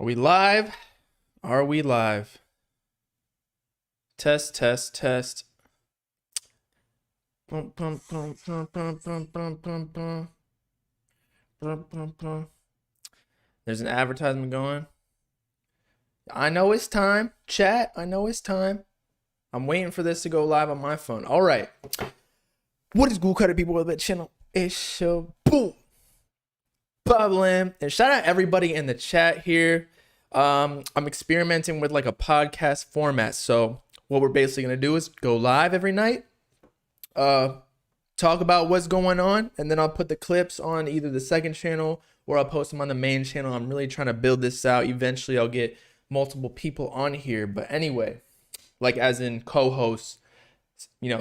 Are we live? Are we live? Test, test, test. Bum, bum, bum, bum, bum, bum, bum, bum, bum. Bum, bum, bum. There's an advertisement going. I know it's time. Chat, I know it's time. I'm waiting for this to go live on my phone. All right. What is good, credit people with that channel? It's your boom. Problem. And shout out everybody in the chat here. I'm experimenting with like a podcast format. So what we're basically gonna do is go live every night, talk about what's going on, and then I'll put the clips on either the second channel or I'll post them on the main channel. I'm really trying to build this out. Eventually I'll get multiple people on here, but anyway, like as in co-hosts,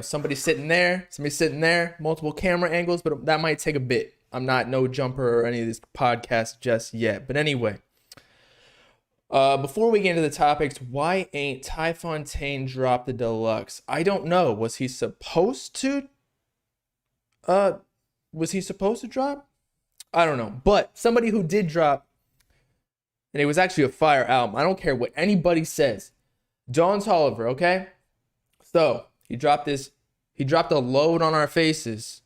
somebody sitting there, multiple camera angles, but that might take a bit. I'm not no jumper or any of these podcasts just yet, but anyway. Before we get into the topics, why ain't Ty Fontaine dropped the deluxe? I don't know. Was he supposed to drop? I don't know. But somebody who did drop, and it was actually a fire album. I don't care what anybody says. Don Toliver, okay? So he dropped a load on our faces.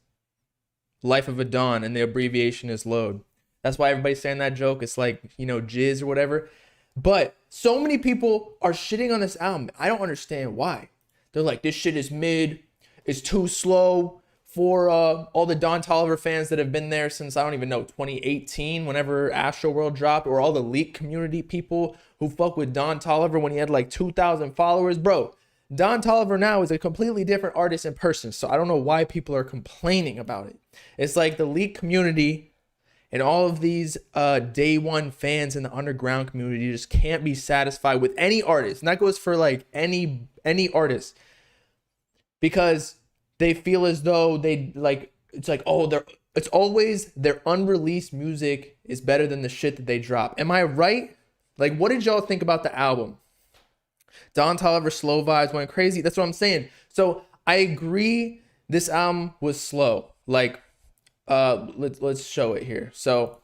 Life of a Don, and the abbreviation is load. That's why everybody's saying that joke. It's like, jizz or whatever. But so many people are shitting on this album. I don't understand why. They're like, this shit is mid. It's too slow for all the Don Toliver fans that have been there since, I don't even know, 2018, whenever Astroworld dropped, or all the Leak community people who fuck with Don Toliver when he had like 2,000 followers. Bro, Don Toliver now is a completely different artist in person. So I don't know why people are complaining about it. It's like the Leak community and all of these day one fans in the underground community just can't be satisfied with any artist. And that goes for like any artist. Because they feel as though it's always their unreleased music is better than the shit that they drop. Am I right? Like, what did y'all think about the album? Don Toliver slow vibes went crazy. That's what I'm saying. So I agree this album was slow. Like, let's show it here. So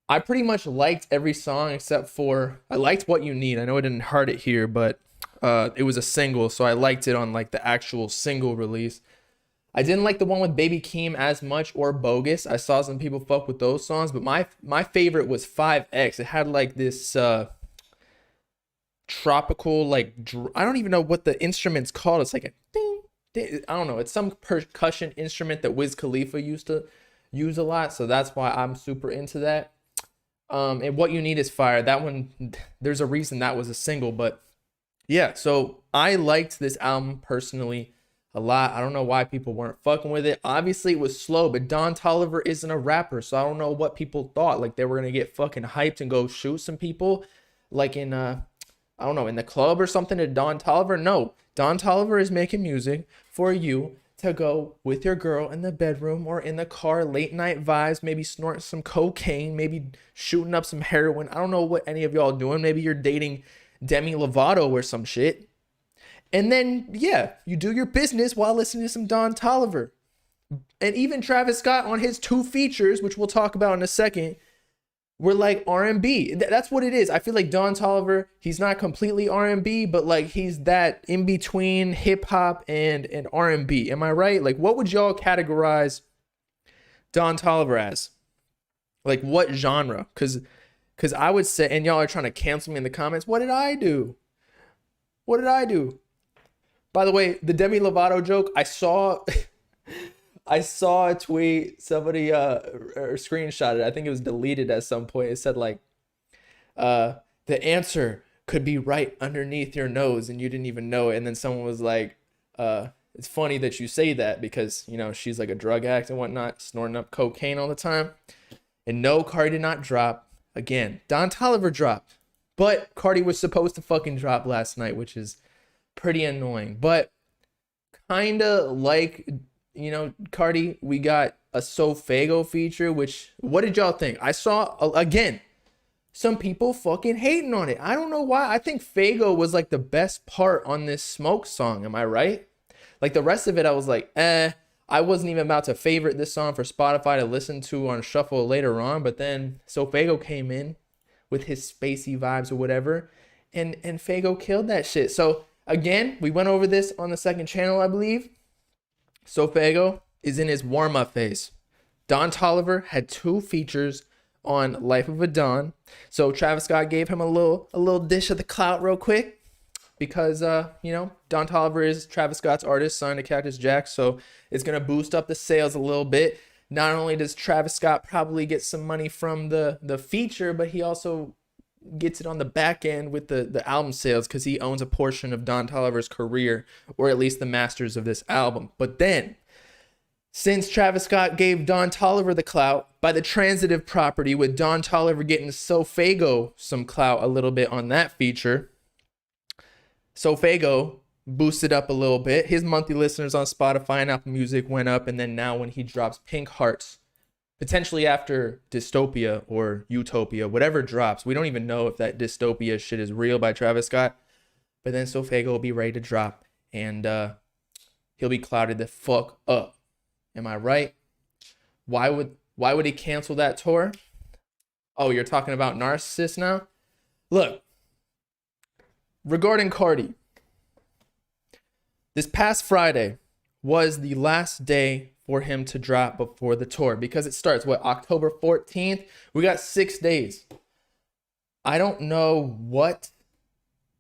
I pretty much liked every song except for I liked What You Need. I know I didn't heart it here, but it was a single, so I liked it on like the actual single release. I didn't like the one with Baby Keem as much, or Bogus. I saw some people fuck with those songs, but my favorite was 5X. It had like this tropical, like I don't even know what the instrument's called. It's like a ding. I don't know. It's some percussion instrument that Wiz Khalifa used to use a lot. So that's why I'm super into that. And What You Need is fire. That one, there's a reason that was a single. But yeah, so I liked this album personally a lot. I don't know why people weren't fucking with it. Obviously, it was slow, but Don Toliver isn't a rapper. So I don't know what people thought. Like they were going to get fucking hyped and go shoot some people. Like in, I don't know, in the club or something to Don Toliver. No, Don Toliver is making music for you to go with your girl in the bedroom or in the car, late night vibes, maybe snorting some cocaine, maybe shooting up some heroin. I don't know what any of y'all doing. Maybe you're dating Demi Lovato or some shit. And then, yeah, you do your business while listening to some Don Toliver. And even Travis Scott on his 2 features, which we'll talk about in a second, were like R&B. That's what it is. I feel like Don Toliver, he's not completely R&B, but like he's that in between hip hop and R&B. Am I right? Like, what would y'all categorize Don Toliver as? Like, what genre? Because I would say, and y'all are trying to cancel me in the comments. What did I do? What did I do? By the way, the Demi Lovato joke, I saw a tweet, somebody or screenshot it. I think it was deleted at some point. It said like, the answer could be right underneath your nose and you didn't even know it. And then someone was like, it's funny that you say that because, she's like a drug addict and whatnot, snorting up cocaine all the time. And no, Cardi did not drop. Again, Don Toliver dropped. But Cardi was supposed to fucking drop last night, which is pretty annoying. But kind of like... Cardi, we got a Sofago feature, which, what did y'all think? I saw, again, some people fucking hating on it. I don't know why. I think Fago was like the best part on this Smoke song. Am I right? Like the rest of it, I was like, I wasn't even about to favorite this song for Spotify to listen to on shuffle later on. But then Sofago came in with his spacey vibes or whatever. And Fago killed that shit. So again, we went over this on the second channel, I believe. So Fago is in his warm-up phase. Don Toliver had 2 features on Life of a Don. So Travis Scott gave him a little dish of the clout real quick because you know, Don Toliver is Travis Scott's artist signed to Cactus Jack, so it's gonna boost up the sales a little bit. Not only does Travis Scott probably get some money from the feature, but he also gets it on the back end with the album sales because he owns a portion of Don Toliver's career, or at least the masters of this album. But then, since Travis Scott gave Don Toliver the clout by the transitive property, with Don Toliver getting SoFago some clout a little bit on that feature, SoFago boosted up a little bit. His monthly listeners on Spotify and Apple Music went up, and then now when he drops Pink Hearts, potentially after Dystopia or Utopia, whatever drops, we don't even know if that Dystopia shit is real by Travis Scott, but then SoFago will be ready to drop, and he'll be clouded the fuck up. Am I right? Why would he cancel that tour? Oh, you're talking about Narcissist now? Look, regarding Cardi, this past Friday was the last day for him to drop before the tour, because it starts, what, October 14th? We got 6 days. I don't know what.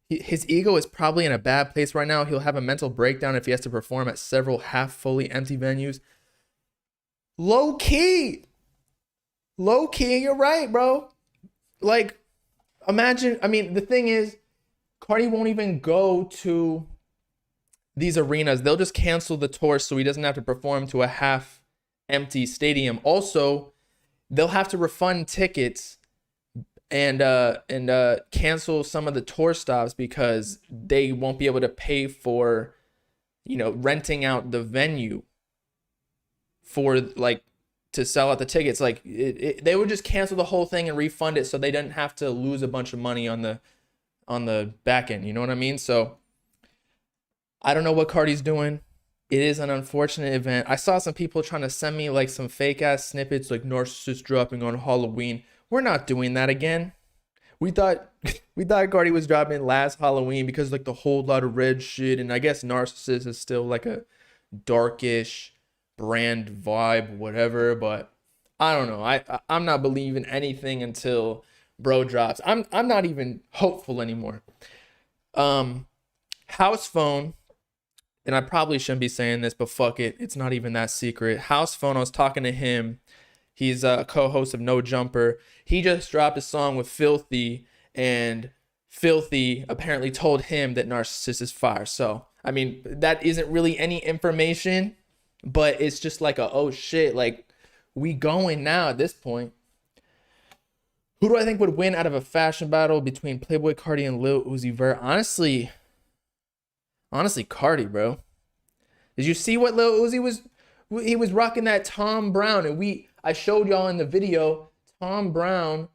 His ego is probably in a bad place right now. He'll have a mental breakdown if he has to perform at several half fully empty venues. Low key, you're right, bro. Like, imagine, I mean, the thing is, Cardi won't even go to these arenas. They'll just cancel the tour so he doesn't have to perform to a half empty stadium. Also, they'll have to refund tickets and cancel some of the tour stops because they won't be able to pay for, you know, renting out the venue for, like, to sell out the tickets. Like, they would just cancel the whole thing and refund it so they didn't have to lose a bunch of money on the back end. You know what I mean? So I don't know what Cardi's doing. It is an unfortunate event. I saw some people trying to send me like some fake ass snippets, like Narcissist dropping on Halloween. We're not doing that again. We thought Cardi was dropping last Halloween because like the whole lot of red shit, and I guess Narcissist is still like a darkish brand vibe, whatever. But I don't know. I'm not believing anything until bro drops. I'm not even hopeful anymore. House Phone. And I probably shouldn't be saying this, but fuck it. It's not even that secret. House Phone, I was talking to him. He's a co-host of No Jumper. He just dropped a song with Filthy, and Filthy apparently told him that Narcissist is fire. So, I mean, that isn't really any information, but it's just like a, oh shit, like, we going now at this point. Who do I think would win out of a fashion battle between Playboi Carti and Lil Uzi Vert? Honestly, Cardi, bro. Did you see what Lil Uzi was? He was rocking that Tom Brown, and I showed y'all in the video. Tom Brown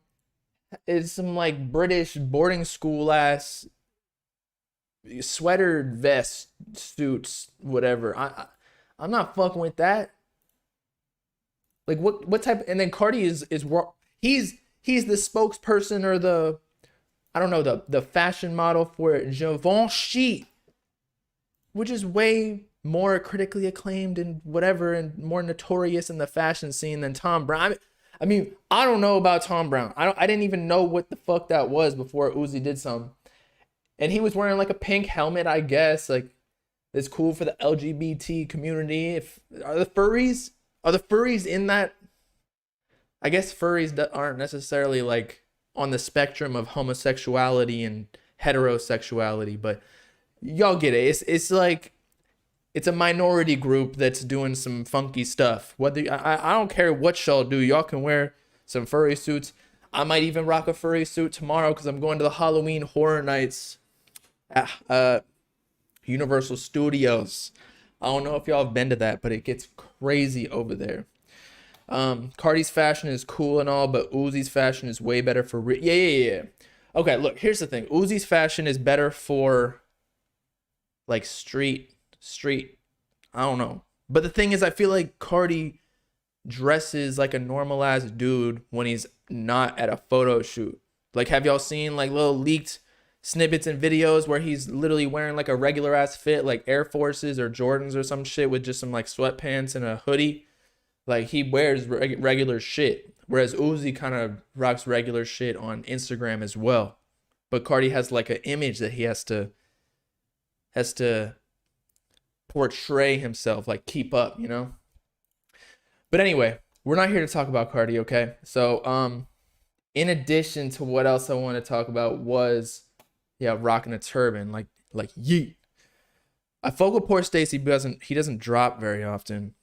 is some like British boarding school ass sweater vest suits, whatever. I'm not fucking with that. Like what type? And then Cardi is he's the spokesperson or the, I don't know, the fashion model for Givenchy, which is way more critically acclaimed and whatever, and more notorious in the fashion scene than Tom Brown. I mean, I don't know about Tom Brown. I didn't even know what the fuck that was before Uzi did some. And he was wearing like a pink helmet, I guess. Like, it's cool for the LGBT community. Are the furries in that? I guess furries that aren't necessarily like on the spectrum of homosexuality and heterosexuality, but y'all get it. It's like, it's a minority group that's doing some funky stuff. Whether I don't care what y'all do, y'all can wear some furry suits. I might even rock a furry suit tomorrow because I'm going to the Halloween Horror Nights at Universal Studios. I don't know if y'all have been to that, but it gets crazy over there. Cardi's fashion is cool and all, but Uzi's fashion is way better for yeah. Okay, look, here's the thing. Uzi's fashion is better for like street. I don't know. But the thing is, I feel like Cardi dresses like a normal ass dude when he's not at a photo shoot. Like, have y'all seen like little leaked snippets and videos where he's literally wearing like a regular ass fit, like Air Forces or Jordans or some shit with just some like sweatpants and a hoodie? Like, he wears regular shit, whereas Uzi kind of rocks regular shit on Instagram as well. But Cardi has like an image that he has to portray himself, like keep up, you know? But anyway, we're not here to talk about Cardi, okay? So, in addition to what else I want to talk about was, yeah, rocking a turban, like yeet. I fuck with poor Stacy because he doesn't drop very often.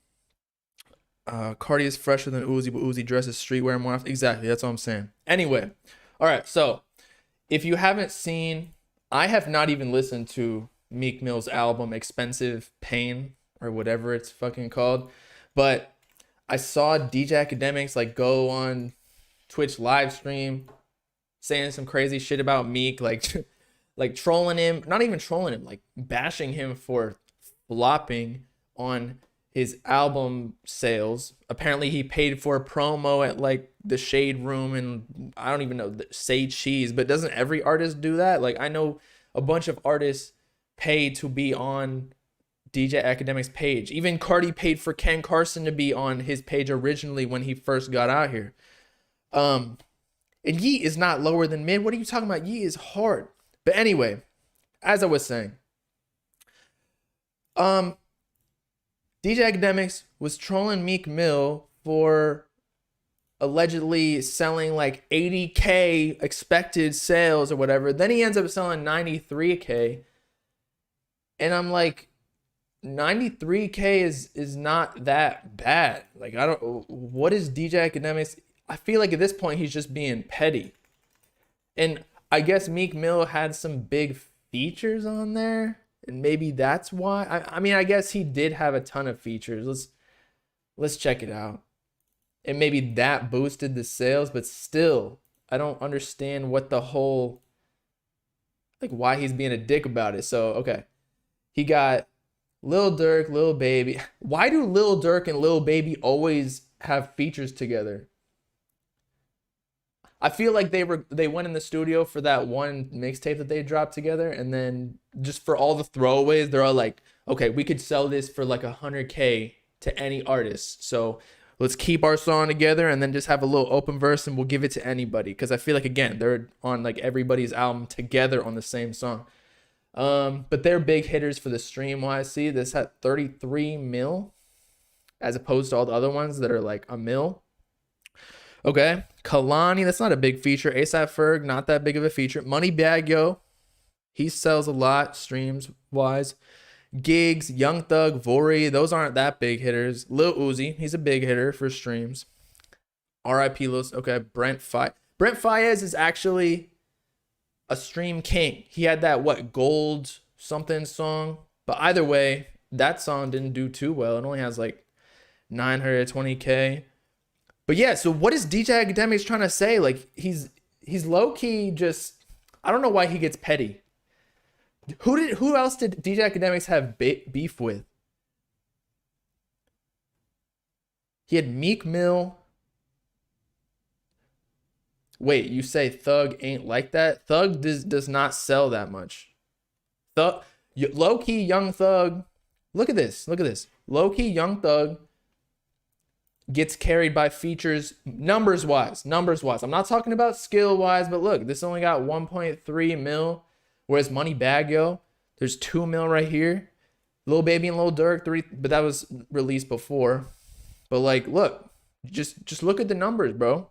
Cardi is fresher than Uzi, but Uzi dresses streetwear more often. Exactly, that's what I'm saying. Anyway, all right, so if you haven't seen, I have not even listened to Meek Mill's album Expensive Pain or whatever it's fucking called, but I saw DJ Akademiks like go on Twitch live stream saying some crazy shit about Meek, like like trolling him, not even trolling him, like bashing him for flopping on his album sales. Apparently he paid for a promo at like the Shade Room and I don't even know, Say Cheese, but doesn't every artist do that? Like, I know a bunch of artists pay to be on DJ Akademiks' page. Even Cardi paid for Ken Carson to be on his page originally when he first got out here. And Yeet is not lower than mid. What are you talking about? Yeet is hard. But anyway, as I was saying, DJ Akademiks was trolling Meek Mill for allegedly selling like 80K expected sales or whatever. Then he ends up selling 93K. And I'm like, 93K is not that bad. Like, I don't, what is DJ Akademiks? I feel like at this point he's just being petty. And I guess Meek Mill had some big features on there, and maybe that's why. I mean, I guess he did have a ton of features. Let's check it out. And maybe that boosted the sales, but still, I don't understand what the whole, like, why he's being a dick about it. So, okay. He got Lil Durk, Lil Baby. Why do Lil Durk and Lil Baby always have features together? I feel like they went in the studio for that one mixtape that they dropped together, and then just for all the throwaways, they're all like, okay, we could sell this for like 100K to any artist. So let's keep our song together and then just have a little open verse and we'll give it to anybody. Because I feel like, again, they're on like everybody's album together on the same song. But they're big hitters for the stream. Why I see this had 33 mil as opposed to all the other ones that are like a mil. Okay, Kalani, that's not a big feature. ASAP Ferg, not that big of a feature. Moneybagg Yo, he sells a lot streams wise. Gigs, Young Thug, Vori, those aren't that big hitters. Lil Uzi, he's a big hitter for streams. R.I.P. Lil, okay, Brent Faiyaz is actually a stream king. He had that, what, Gold something song? But either way, that song didn't do too well. It only has like 920K. But yeah, so what is DJ Akademiks trying to say? Like, he's low-key just, I don't know why he gets petty. Who else did DJ Akademiks have beef with? He had Meek Mill. Wait, you say Thug ain't like that? Thug does not sell that much. Low-key Young Thug. Look at this. Low-key Young Thug gets carried by features numbers wise. I'm not talking about skill wise, but look, this only got 1.3 mil, whereas Moneybagg Yo, there's 2 mil right here. Lil Baby and Lil Durk 3, but that was released before. But like, look, just look at the numbers, bro.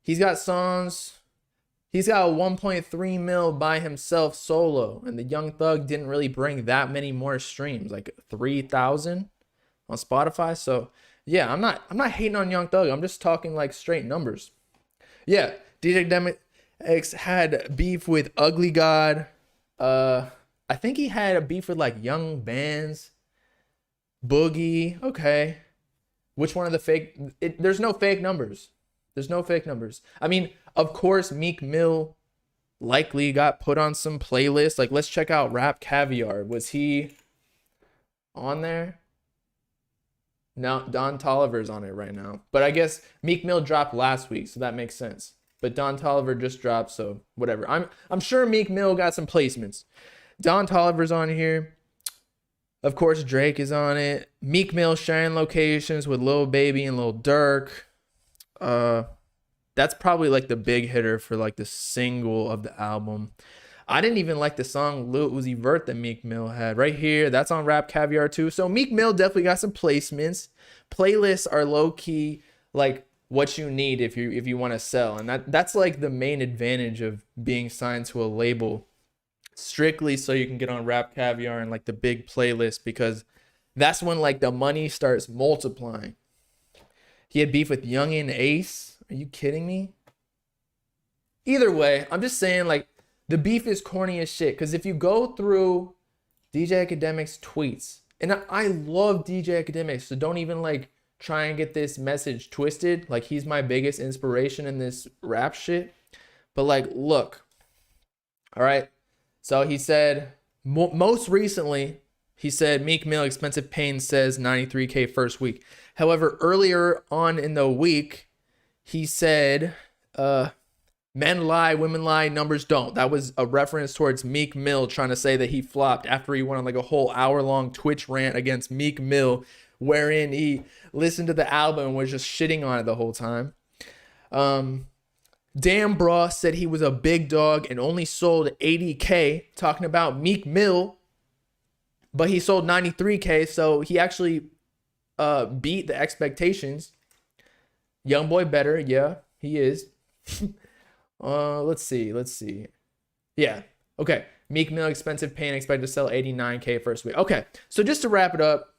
He's got songs. He's got 1.3 mil by himself solo, and the Young Thug didn't really bring that many more streams, like 3,000 on Spotify. So yeah, I'm not hating on Young Thug. I'm just talking like straight numbers. Yeah, DJ Akademiks had beef with Ugly God. I think he had a beef with like Young Bands, Boogie. Okay, which one of the fake? There's no fake numbers. I mean, of course, Meek Mill likely got put on some playlist. Like, let's check out Rap Caviar. Was he on there? No, Don Toliver's on it right now. But I guess Meek Mill dropped last week, so that makes sense. but Don Toliver just dropped, so whatever. I'm sure Meek Mill got some placements. Don Toliver's on here. Of course, Drake is on it. Meek Mill sharing locations with Lil Baby and Lil Durk. That's probably like the big hitter for like the single of the album. I didn't even like the song Lil Uzi Vert that Meek Mill had right here. That's on Rap Caviar too. So Meek Mill definitely got some placements. Playlists are low key like what you need if you want to sell, and that's like the main advantage of being signed to a label, strictly so you can get on Rap Caviar and like the big playlist, because that's when like the money starts multiplying. He had beef with Young and Ace. Are you kidding me? Either way, I'm just saying like the beef is corny as shit, because if you go through DJ Akademiks tweets, and I love DJ Akademiks, so don't even like try and get this message twisted. Like, he's my biggest inspiration in this rap shit. But like, look, all right. So he said, most recently, he said, Meek Mill, Expensive Pain says 93K first week. However, earlier on in the week, he said, men lie, women lie, numbers don't. That was a reference towards Meek Mill trying to say that he flopped after he went on like a whole hour-long Twitch rant against Meek Mill, wherein he listened to the album and was just shitting on it the whole time. Damn Bra said he was a big dog and only sold 80K, talking about Meek Mill, but he sold 93K, so he actually beat the expectations. Young boy better, yeah, he is. Let's see. Yeah, okay. Meek Mill, Expensive Pain, expected to sell 89K first week. Okay, so just to wrap it up,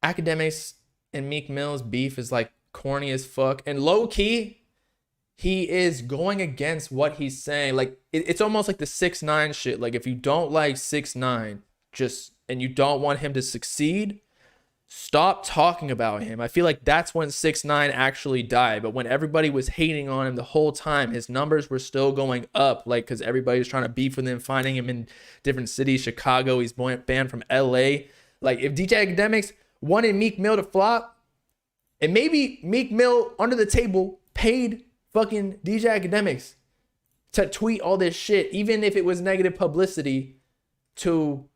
Akademiks and Meek Mill's beef is like corny as fuck, and low key, he is going against what he's saying. Like, it's almost like the 6ix9ine shit. Like, if you don't like 6ix9ine, and you don't want him to succeed, stop talking about him. I feel like that's when 6ix9ine actually died. But when everybody was hating on him the whole time, his numbers were still going up. Like, because everybody was trying to beef with him, finding him in different cities. Chicago, he's banned from LA. Like, if DJ Akademiks wanted Meek Mill to flop, and maybe Meek Mill under the table paid fucking DJ Akademiks to tweet all this shit, even if it was negative publicity, to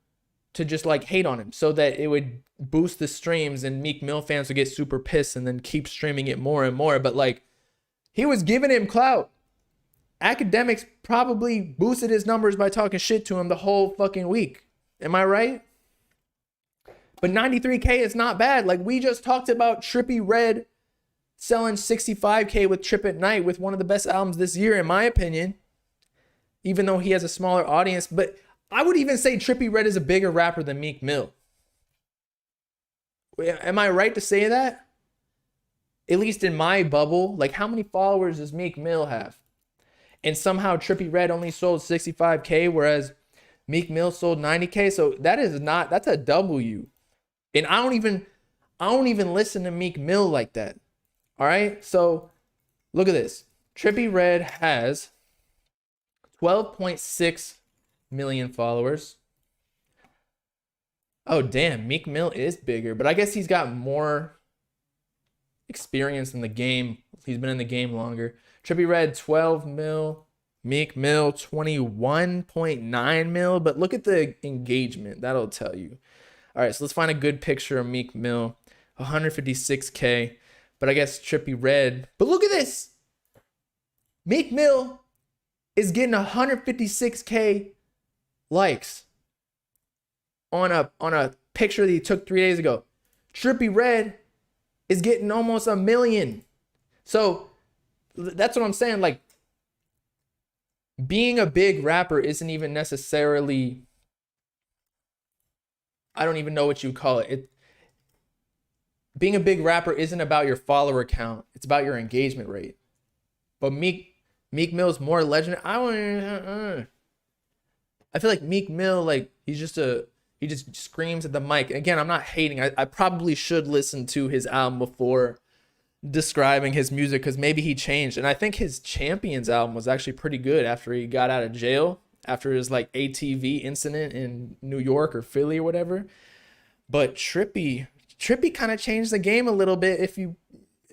just like hate on him, so that it would boost the streams and Meek Mill fans would get super pissed and then keep streaming it more and more. But like, he was giving him clout. Akademiks probably boosted his numbers by talking shit to him the whole fucking week. Am I right? But 93K is not bad. Like, we just talked about Trippie Redd selling 65K with Trip at Night, with one of the best albums this year, in my opinion, even though he has a smaller audience. But I would even say Trippie Redd is a bigger rapper than Meek Mill. Am I right to say that? At least in my bubble. Like, how many followers does Meek Mill have? And somehow Trippie Redd only sold 65K, whereas Meek Mill sold 90K. So that's a W. And I don't even listen to Meek Mill like that. All right? So look at this. Trippie Redd has 12.6 million followers. Oh, damn. Meek Mill is bigger, but I guess he's got more experience in the game. He's been in the game longer. Trippie Redd, 12 mil. Meek Mill, 21.9 mil. But look at the engagement. That'll tell you. All right, so let's find a good picture of Meek Mill. 156K. But I guess Trippie Redd. But look at this. Meek Mill is getting 156K likes on a picture that he took 3 days ago. Trippie Redd is getting almost 1 million. So that's what I'm saying. Like, being a big rapper isn't even necessarily, I don't even know what you call it. Being a big rapper isn't about your follower count. It's about your engagement rate. But Meek Mill's more legendary. I feel like Meek Mill, like, he just screams at the mic. Again, I'm not hating. I probably should listen to his album before describing his music, because maybe he changed. And I think his Champions album was actually pretty good after he got out of jail, after his like ATV incident in New York or Philly or whatever. But Trippie kind of changed the game a little bit.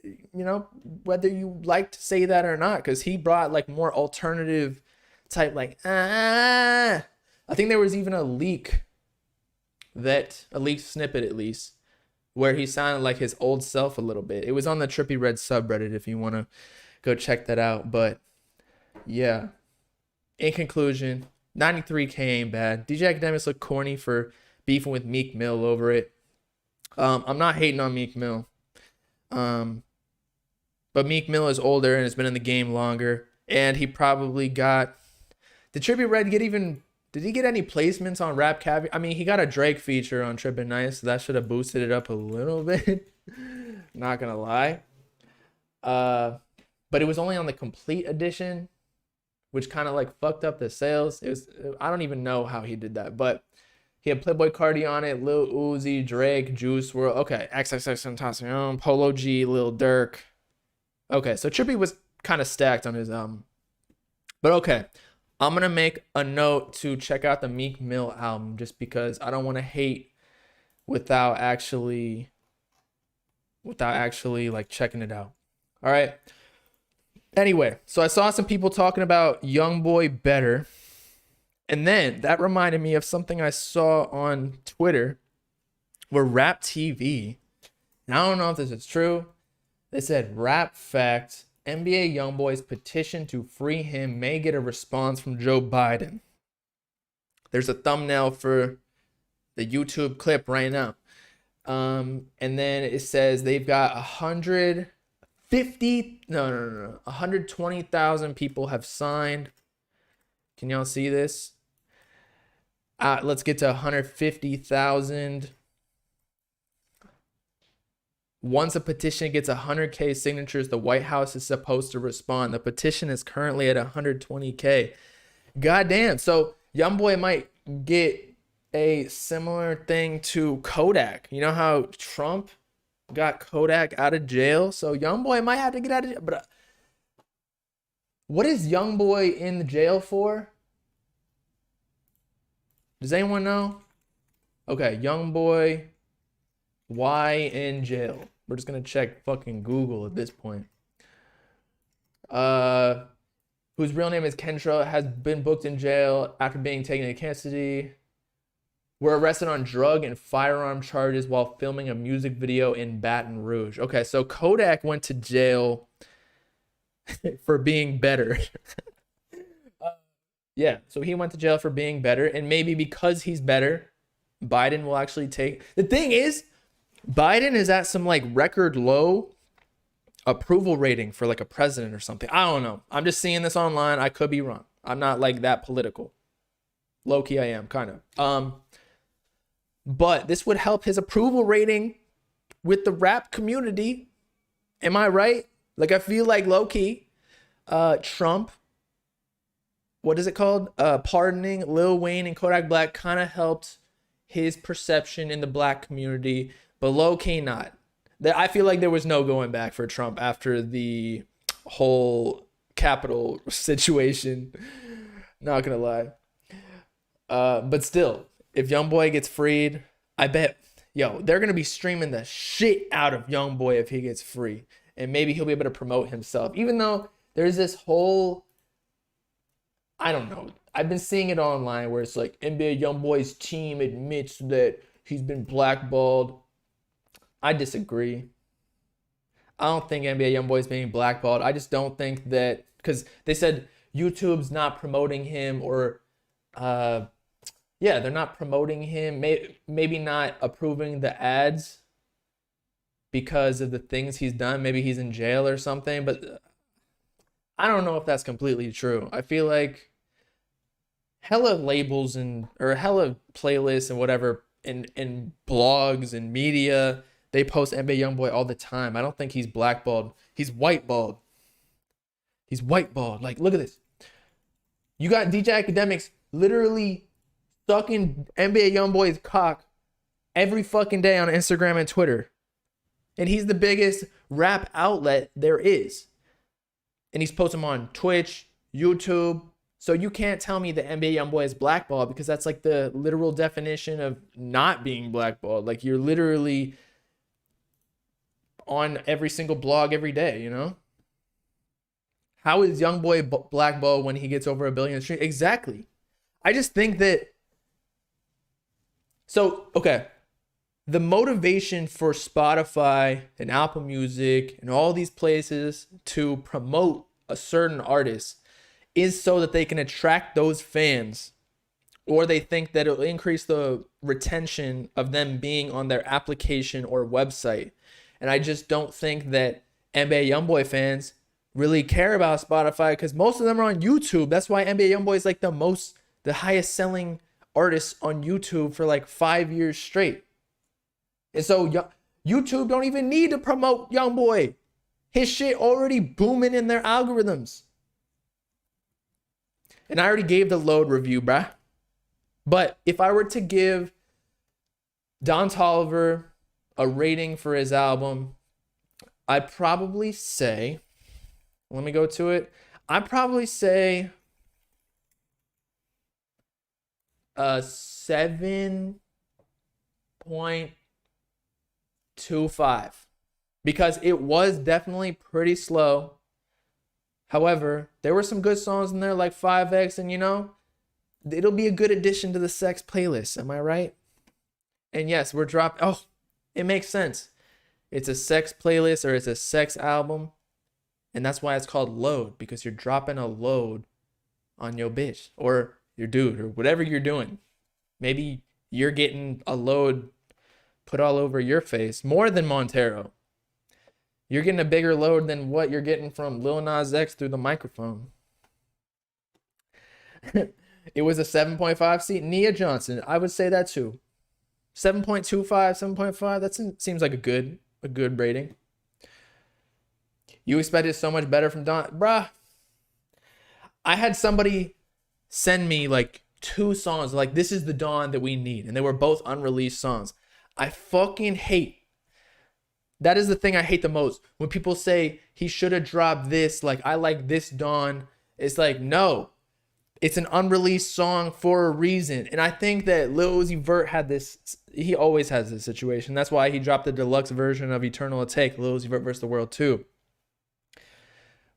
you know, whether you like to say that or not, because he brought like more alternative type, like, I think there was even a leak snippet at least, where he sounded like his old self a little bit. It was on the Trippy Red subreddit if you want to go check that out. But yeah, in conclusion, 93K ain't bad. DJ Akademiks look corny for beefing with Meek Mill over it. I'm not hating on Meek Mill. But Meek Mill is older and has been in the game longer. And he probably got... Did Trippie Redd did he get any placements on Rap Caviar? I mean, he got a Drake feature on Trippin' Nice, so that should have boosted it up a little bit. Not gonna lie. But it was only on the complete edition, which kind of like fucked up the sales. I don't even know how he did that, but he had Playboy Cardi on it, Lil Uzi, Drake, Juice WRLD. Okay, XXXTentacion, Polo G, Lil Durk. Okay, so Trippie was kind of stacked on his But okay, I'm gonna make a note to check out the Meek Mill album just because I don't want to hate without actually like checking it out. All right. Anyway, so I saw some people talking about YoungBoy Better. And then that reminded me of something I saw on Twitter where Rap TV, and I don't know if this is true, they said Rap Fact, NBA YoungBoy's petition to free him may get a response from Joe Biden. There's a thumbnail for the YouTube clip right now. And then it says they've got 120,000 people have signed. Can y'all see this? Let's get to 150,000. Once a petition gets 100K signatures, the White House is supposed to respond. The petition is currently at 120K. Goddamn. So YoungBoy might get a similar thing to Kodak. You know how Trump got Kodak out of jail? So YoungBoy might have to get out of jail. But what is YoungBoy in the jail for? Does anyone know? Okay, YoungBoy, why in jail? We're just gonna check fucking Google at this point. Whose real name is Kendra, has been booked in jail after being taken into custody. Were arrested on drug and firearm charges while filming a music video in Baton Rouge. Okay, so Kodak went to jail for being better. Yeah, so he went to jail for being better, and maybe because he's better, Biden will actually take... The thing is, Biden is at some like record low approval rating for like a president or something. I don't know. I'm just seeing this online. I could be wrong. I'm not like that political. Low key I am, kind of. But this would help his approval rating with the rap community. Am I right? Like, I feel like low key, Trump, what is it called? Pardoning Lil Wayne and Kodak Black kind of helped his perception in the black community, but low key not. I feel like there was no going back for Trump after the whole Capitol situation. Not gonna lie. But still, if YoungBoy gets freed, I bet, they're gonna be streaming the shit out of YoungBoy if he gets free. And maybe he'll be able to promote himself. Even though there's this whole, I don't know, I've been seeing it online where it's like NBA YoungBoy's team admits that he's been blackballed. I disagree. I don't think NBA YoungBoy's being blackballed. I just don't think that, because they said YouTube's not promoting him, or they're not promoting him, maybe not approving the ads because of the things he's done. Maybe he's in jail or something, but I don't know if that's completely true. I feel like hella labels or hella playlists and whatever in blogs and media, they post NBA YoungBoy all the time. I don't think he's blackballed. He's whiteballed. He's whiteballed. Like, look at this. You got DJ Akademiks literally sucking NBA YoungBoy's cock every fucking day on Instagram and Twitter. And he's the biggest rap outlet there is. And he's posting them on Twitch, YouTube. So you can't tell me the NBA YoungBoy is blackballed, because that's like the literal definition of not being blackballed. Like, you're literally on every single blog every day, How is YoungBoy blackballed when he gets over 1 billion streams? Exactly. I just think that, so, okay, the motivation for Spotify and Apple Music and all these places to promote a certain artist is so that they can attract those fans, or they think that it'll increase the retention of them being on their application or website. And I just don't think that NBA YoungBoy fans really care about Spotify, because most of them are on YouTube. That's why NBA YoungBoy is like the highest selling artist on YouTube for like 5 years straight. And so YouTube don't even need to promote YoungBoy. His shit already booming in their algorithms. And I already gave the load review, bruh. But if I were to give Don Toliver a rating for his album, I'd probably say, let me go to it. I'd probably say 7.25, because it was definitely pretty slow. However, there were some good songs in there like 5X, and it'll be a good addition to the sex playlist. Am I right? And yes, we're dropping. Oh, it makes sense. It's a sex playlist, or it's a sex album. And that's why it's called load, because you're dropping a load on your bitch or your dude or whatever you're doing. Maybe you're getting a load put all over your face more than Montero. You're getting a bigger load than what you're getting from Lil Nas X through the microphone. It was a 7.5 seat. Nia Johnson, I would say that too. 7.25, 7.5. That seems like a good rating. You expected so much better from Don, bruh. I had somebody send me like 2 songs, like, this is the Don that we need, and they were both unreleased songs. I fucking hate. That is the thing I hate the most. When people say he should have dropped this, like, I like this Don. It's like, no, it's an unreleased song for a reason. And I think that Lil Uzi Vert had this. He always has this situation. That's why he dropped the deluxe version of Eternal Atake, Lil Uzi Vert vs. the World 2,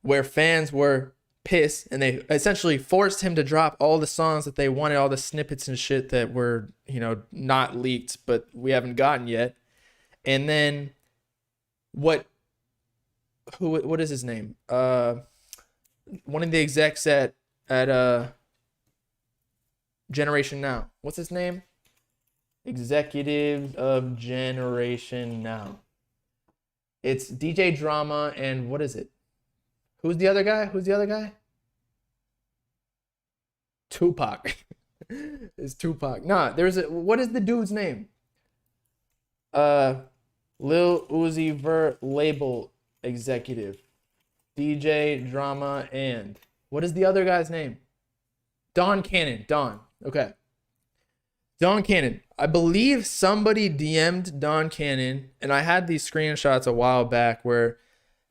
where fans were pissed and they essentially forced him to drop all the songs that they wanted, all the snippets and shit that were, not leaked, but we haven't gotten yet. And then what is his name? One of the execs at Generation Now. What's his name? Executive of Generation Now. It's DJ Drama, and what is it? Who's the other guy? Tupac. It's Tupac. Nah, what is the dude's name? Lil Uzi Vert label executive. DJ Drama, and what is the other guy's name? Don Cannon. Don. Okay. Don Cannon. I believe somebody DM'd Don Cannon, and I had these screenshots a while back where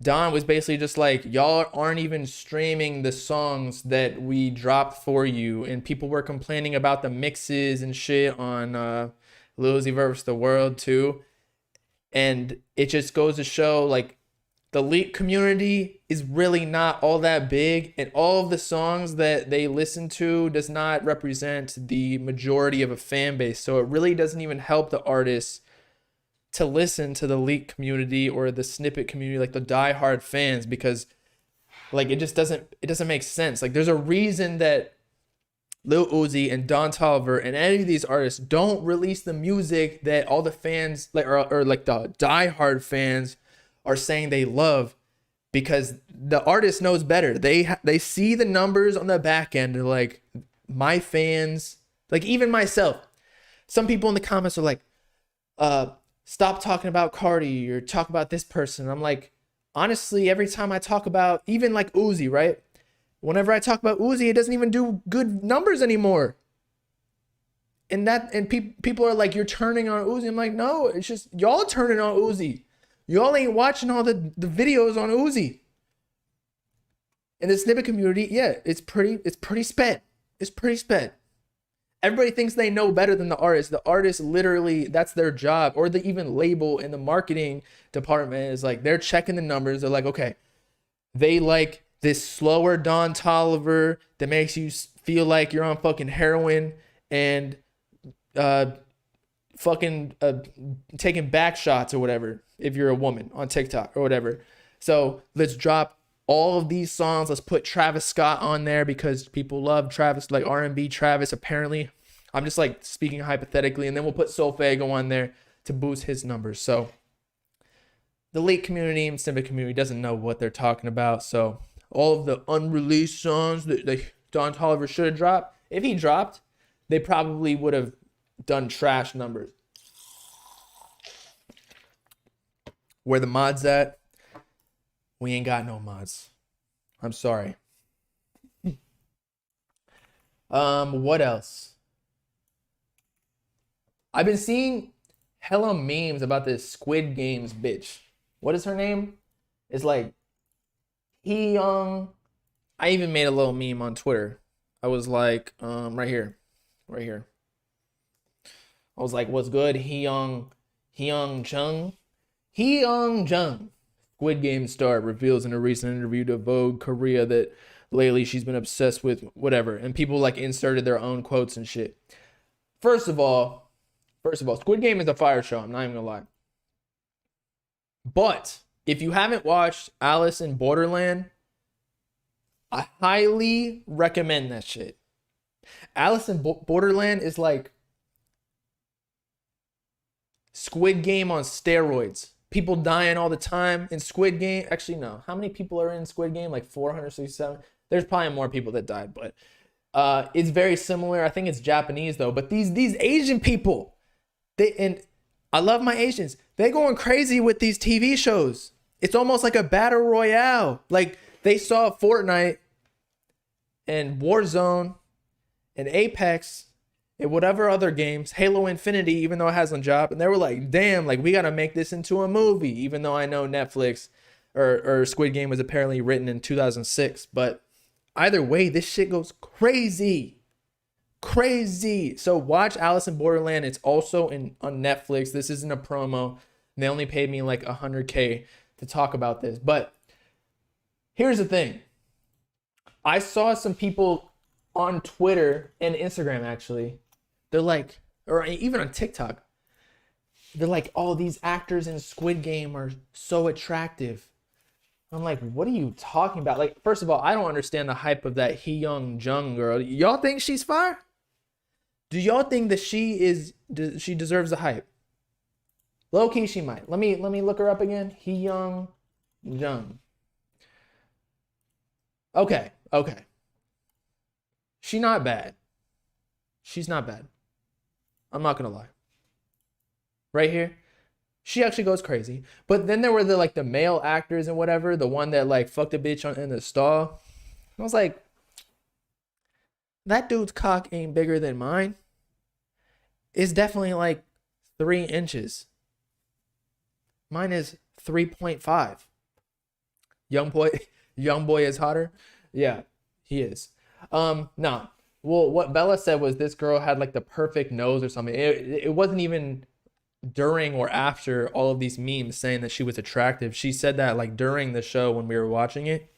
Don was basically just like, y'all aren't even streaming the songs that we dropped for you, and people were complaining about the mixes and shit on Lil Uzi vs. the World too. And it just goes to show, like, the leak community is really not all that big, and all of the songs that they listen to does not represent the majority of a fan base. So it really doesn't even help the artists to listen to the leak community or the snippet community, like the diehard fans, because like it doesn't make sense. Like, there's a reason that Lil Uzi and Don Toliver and any of these artists don't release the music that all the fans, like, or like the diehard fans are saying they love, because the artist knows better. They see the numbers on the back end. They're like, my fans, like even myself, some people in the comments are like, stop talking about Cardi or talk about this person. I'm like, honestly, every time I talk about even like Uzi, right? Whenever I talk about Uzi, it doesn't even do good numbers anymore. And people are like, you're turning on Uzi. I'm like, no, it's just y'all turning on Uzi. Y'all ain't watching all the videos on Uzi. In the snippet community, yeah, it's pretty spent. It's pretty spent. Everybody thinks they know better than the artist. The artist literally, that's their job. Or the even label in the marketing department is like, they're checking the numbers. They're like, okay, they like this slower Don Toliver that makes you feel like you're on fucking heroin and fucking taking back shots or whatever if you're a woman on TikTok or whatever. So let's drop all of these songs. Let's put Travis Scott on there because people love Travis, like R&B Travis apparently. I'm just like speaking hypothetically, and then we'll put Solfago on there to boost his numbers. So the late community and civic community doesn't know what they're talking about. So all of the unreleased songs that Don Toliver should have dropped, if he dropped, they probably would have done trash numbers. Where the mods at? We ain't got no mods. I'm sorry. What else? I've been seeing hella memes about this Squid Games bitch. What is her name? It's like Hee Young. I even made a little meme on Twitter. I was like, right here. I was like, what's good? Hee Young Jung. Squid Game star reveals in a recent interview to Vogue Korea that lately she's been obsessed with whatever. And people like inserted their own quotes and shit. First of all, Squid Game is a fire show. I'm not even gonna lie. But if you haven't watched Alice in Borderland, I highly recommend that shit. Alice in Borderland is like Squid Game on steroids. People dying all the time in Squid Game. Actually, no. How many people are in Squid Game? Like 467. There's probably more people that died, but it's very similar. I think it's Japanese though. But these Asian people, and I love my Asians. They going crazy with these TV shows. It's almost like a battle royale. Like they saw Fortnite and Warzone and Apex and whatever other games, Halo Infinity, even though it hasn't dropped, and they were like, damn, like we gotta make this into a movie, even though I know Netflix or Squid Game was apparently written in 2006. But either way, this shit goes crazy. So watch Alice in Borderland. It's also on Netflix. This isn't a promo. They only paid me like $100K to talk about this. But here's the thing. I saw some people on Twitter and Instagram actually. They're like, or even on TikTok, they're like, oh, these actors in Squid Game are so attractive. I'm like, what are you talking about? Like, first of all, I don't understand the hype of that Hee Young Jung girl. Y'all think she's fire? Do y'all think that she deserves the hype? Low key, she might. Let me look her up again. Hee Young Jung. Okay. She's not bad. I'm not gonna lie. Right here, she actually goes crazy. But then there were the male actors and whatever. The one that like fucked a bitch in the stall. I was like, that dude's cock ain't bigger than mine. It's definitely like 3 inches. Mine is 3.5. Young boy is hotter. Yeah, he is. Nah. Well, what Bella said was this girl had like the perfect nose or something. It wasn't even during or after all of these memes saying that she was attractive. She said that like during the show when we were watching it.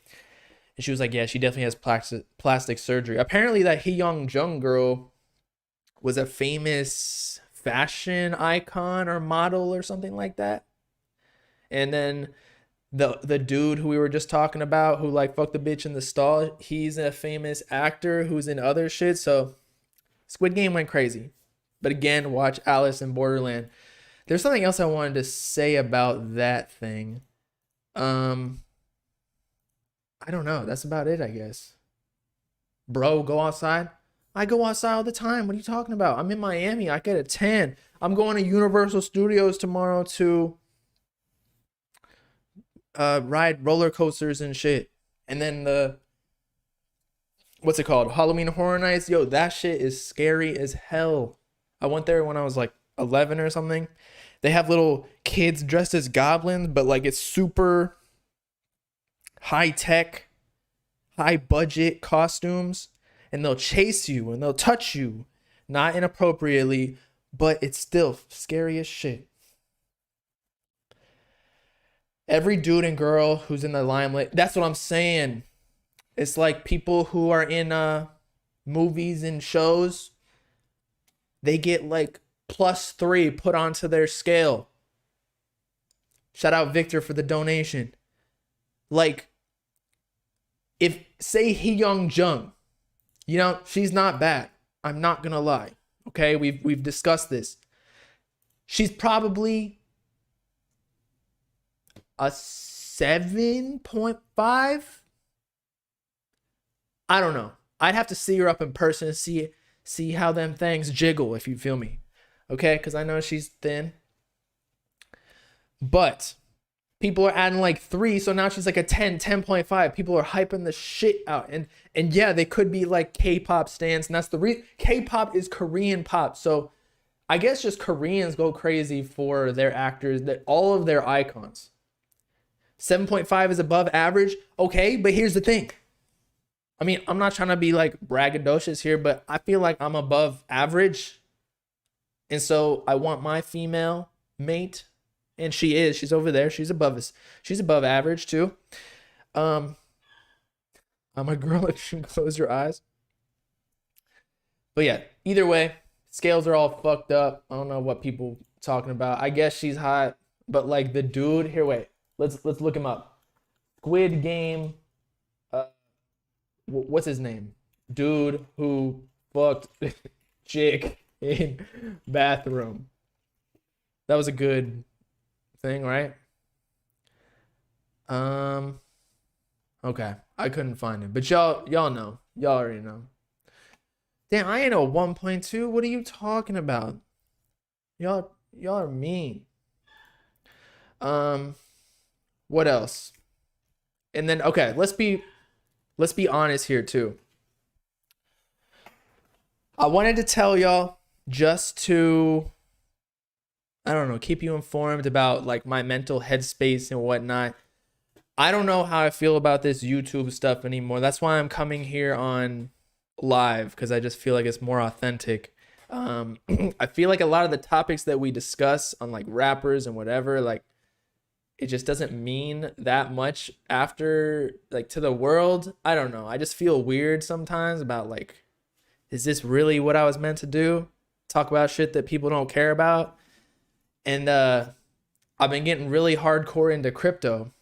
And she was like, yeah, she definitely has plastic surgery. Apparently that Hee Young Jung girl was a famous fashion icon or model or something like that. And then the dude who we were just talking about who like fucked the bitch in the stall, he's a famous actor who's in other shit. So Squid Game went crazy. But again, watch Alice in Borderland. There's something else I wanted to say about that thing. I don't know. That's about it, I guess. Bro, go outside. I go outside all the time. What are you talking about? I'm in Miami. I get a tan. I'm going to Universal Studios tomorrow to ride roller coasters and shit. And then what's it called? Halloween Horror Nights. Yo, that shit is scary as hell. I went there when I was like 11 or something. They have little kids dressed as goblins, but like it's super high tech, high budget costumes, and they'll chase you and they'll touch you. not inappropriately, but it's still scary as shit. Every dude and girl who's in the limelight, that's what I'm saying. It's like people who are in movies and shows, they get like +3 put onto their scale. Shout out Victor for the donation. Like, if, say, Hee Young Jung, you know, she's not bad. I'm not gonna lie. Okay, we've discussed this. She's probably a 7.5. I don't know. I'd have to see her up in person and see how them things jiggle, if you feel me. Okay, because I know she's thin. But people are adding like 3, so now she's like a 10.5. People are hyping the shit out. And yeah, they could be like K-pop stans, and that's the K-pop is Korean pop. So I guess just Koreans go crazy for their actors, that all of their icons. 7.5 is above average. Okay, but here's the thing. I mean, I'm not trying to be like braggadocious here, but I feel like I'm above average. And so I want my female mate, and she's over there. She's above us. She's above average too. I'm a girl if you close your eyes. But yeah, either way, scales are all fucked up. I don't know what people talking about. I guess she's hot, but like the dude here, wait, let's look him up. Squid Game. What's his name? Dude who fucked chick in bathroom. That was a good thing, right? Okay, I couldn't find it, but y'all know. Y'all already know. Damn, I ain't a 1.2. What are you talking about? Y'all are mean. What else? And then okay, let's be honest here too. I wanted to tell y'all just to, I don't know, keep you informed about like my mental headspace and whatnot. I don't know how I feel about this YouTube stuff anymore. That's why I'm coming here on live, because I just feel like it's more authentic. I feel like a lot of the topics that we discuss on like rappers and whatever, like it just doesn't mean that much after, like, to the world. I don't know. I just feel weird sometimes about like, is this really what I was meant to do? Talk about shit that people don't care about. And I've been getting really hardcore into crypto.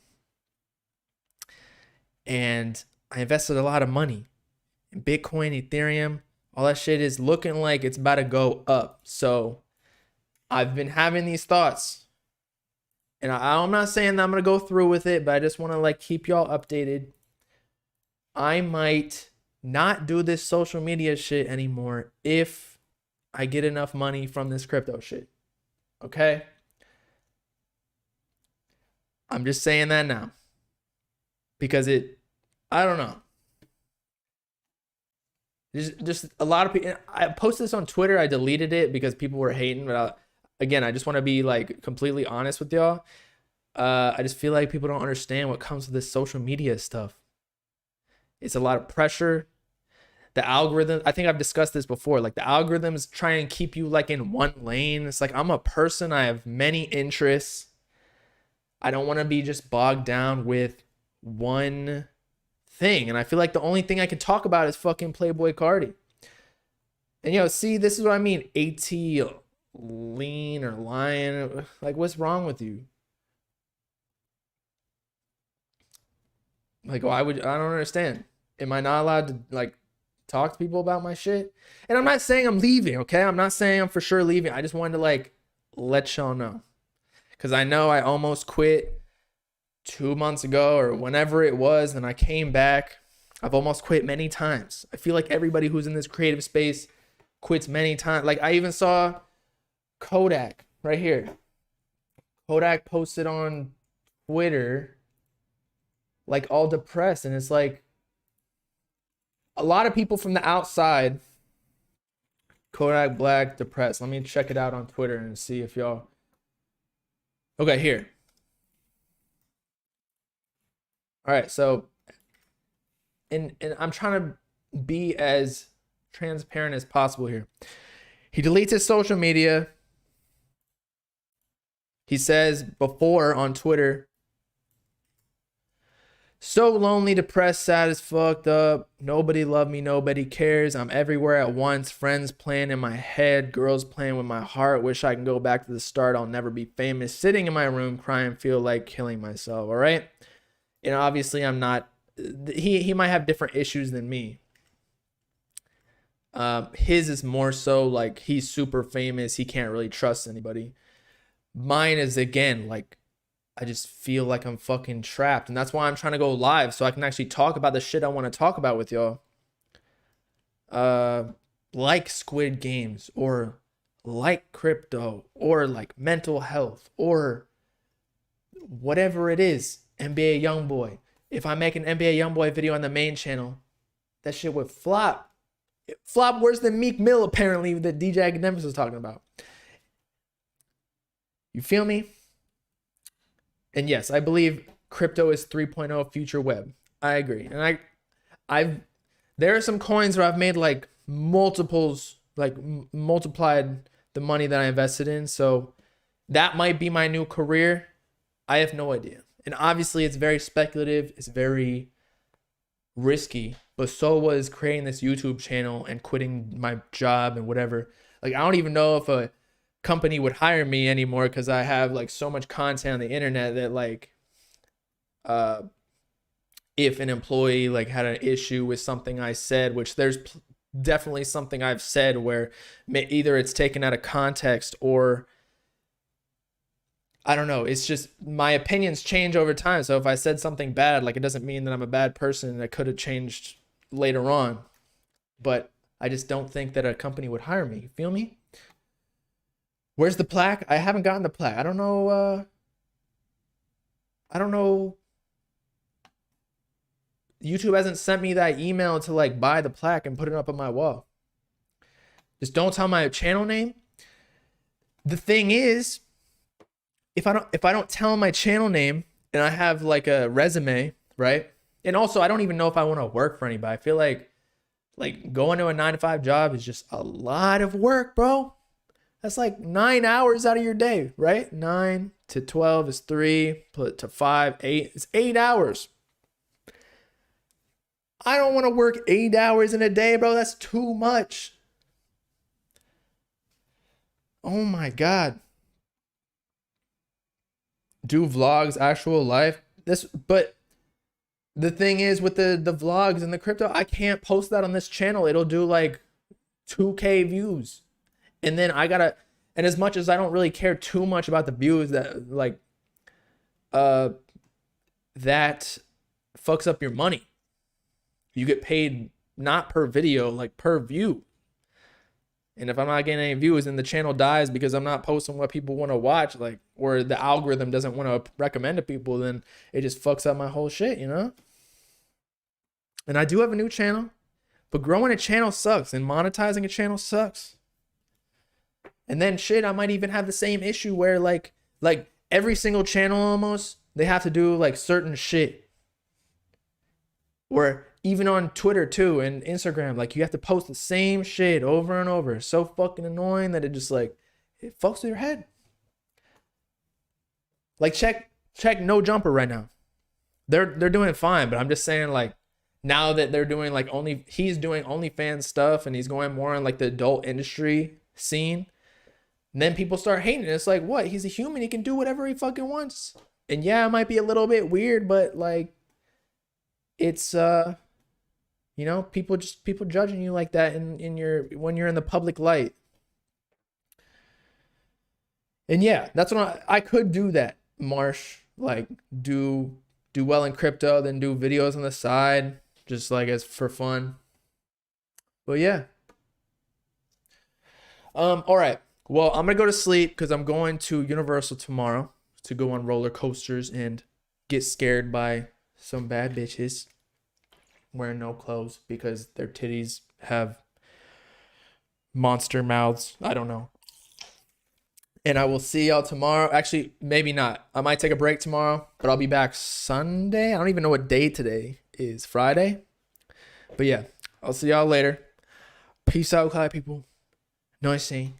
And I invested a lot of money in Bitcoin, Ethereum. All that shit is looking like it's about to go up. So I've been having these thoughts. And I'm not saying that I'm going to go through with it, but I just want to like keep y'all updated. I might not do this social media shit anymore if I get enough money from this crypto shit. Okay? I'm just saying that now. Because I don't know. Just a lot of people, I posted this on Twitter. I deleted it because people were hating, but again, I just want to be like completely honest with y'all. I just feel like people don't understand what comes with this social media stuff. It's a lot of pressure. The algorithm, I think I've discussed this before, like the algorithms try and keep you like in one lane. It's like, I'm a person, I have many interests. I don't want to be just bogged down with one thing. And I feel like the only thing I can talk about is fucking Playboy Cardi. And see, this is what I mean. AT lean or lying. Like, what's wrong with you? Like, I don't understand. Am I not allowed to like talk to people about my shit? And I'm not saying I'm leaving, okay? I'm not saying I'm for sure leaving. I just wanted to like let y'all know. Because I know I almost quit 2 months ago or whenever it was, and I came back. I've almost quit many times. I feel like everybody who's in this creative space quits many times. Like, I even saw Kodak right here. Kodak posted on Twitter like all depressed, and it's like a lot of people from the outside. Kodak Black depressed. Let me check it out on Twitter and see if y'all. Okay, here. All right, so and I'm trying to be as transparent as possible here. He deletes his social media. He says before on Twitter, so lonely, depressed, sad as fucked up. Nobody love me, nobody cares. I'm everywhere at once. Friends playing in my head, girls playing with my heart. Wish I can go back to the start. I'll never be famous. Sitting in my room crying, feel like killing myself. All right. And obviously I'm not, he might have different issues than me. His is more so like he's super famous. He can't really trust anybody. Mine is, again, like, I just feel like I'm fucking trapped. And that's why I'm trying to go live so I can actually talk about the shit I want to talk about with y'all. Like Squid Games, or like crypto, or like mental health, or whatever it is. NBA Youngboy. If I make an NBA Youngboy video on the main channel, that shit would flop. It flopped worse than Meek Mill, apparently, that DJ Akademiks was talking about. You feel me? And yes, I believe crypto is 3.0 future web. I agree. And there are some coins where I've made like multiples, like multiplied the money that I invested in. So that might be my new career. I have no idea. And obviously it's very speculative. It's very risky. But so was creating this YouTube channel and quitting my job and whatever. Like, I don't even know if a company would hire me anymore because I have like so much content on the internet that, like, if an employee like had an issue with something I said, which there's definitely something I've said where either it's taken out of context or I don't know, it's just my opinions change over time. So if I said something bad, like, it doesn't mean that I'm a bad person, and I could have changed later on. But I just don't think that a company would hire me. You feel me? Where's the plaque? I haven't gotten the plaque. I don't know. YouTube hasn't sent me that email to like buy the plaque and put it up on my wall. Just don't tell my channel name. The thing is, if I don't tell my channel name and I have like a resume, right? And also, I don't even know if I want to work for anybody. I feel like going to a 9-to-5 job is just a lot of work, bro. That's like 9 hours out of your day, right? 9 to 12 is 3, put to 5, 8. It's 8 hours. I don't want to work 8 hours in a day, bro. That's too much. Oh my God. Do vlogs, actual life. But the thing is with the vlogs and the crypto, I can't post that on this channel. It'll do like 2K views. And then and as much as I don't really care too much about the views, that like, that fucks up your money. You get paid not per video, like per view. And if I'm not getting any views and the channel dies because I'm not posting what people want to watch, like, or the algorithm doesn't want to recommend to people, then it just fucks up my whole shit, you know? And I do have a new channel, but growing a channel sucks and monetizing a channel sucks. And then shit, I might even have the same issue where like every single channel almost, they have to do like certain shit. Or even on Twitter too and Instagram, like you have to post the same shit over and over. It's so fucking annoying that it just like, it fucks with your head. Like check No Jumper right now. They're doing fine, but I'm just saying, like, now that they're doing like he's doing OnlyFans stuff and he's going more on like the adult industry scene. And then people start hating it. It's like, what? He's a human. He can do whatever he fucking wants. And yeah, it might be a little bit weird, but like, it's you know, people judging you like that when you're in the public light. And yeah, that's when I could do that, Marsh. Like do well in crypto, then do videos on the side, just like as for fun. But yeah. All right. Well, I'm gonna go to sleep because I'm going to Universal tomorrow to go on roller coasters and get scared by some bad bitches wearing no clothes because their titties have monster mouths. I don't know. And I will see y'all tomorrow. Actually, maybe not. I might take a break tomorrow, but I'll be back Sunday. I don't even know what day today is. Friday? But yeah, I'll see y'all later. Peace out, Kai people. know what I'm saying?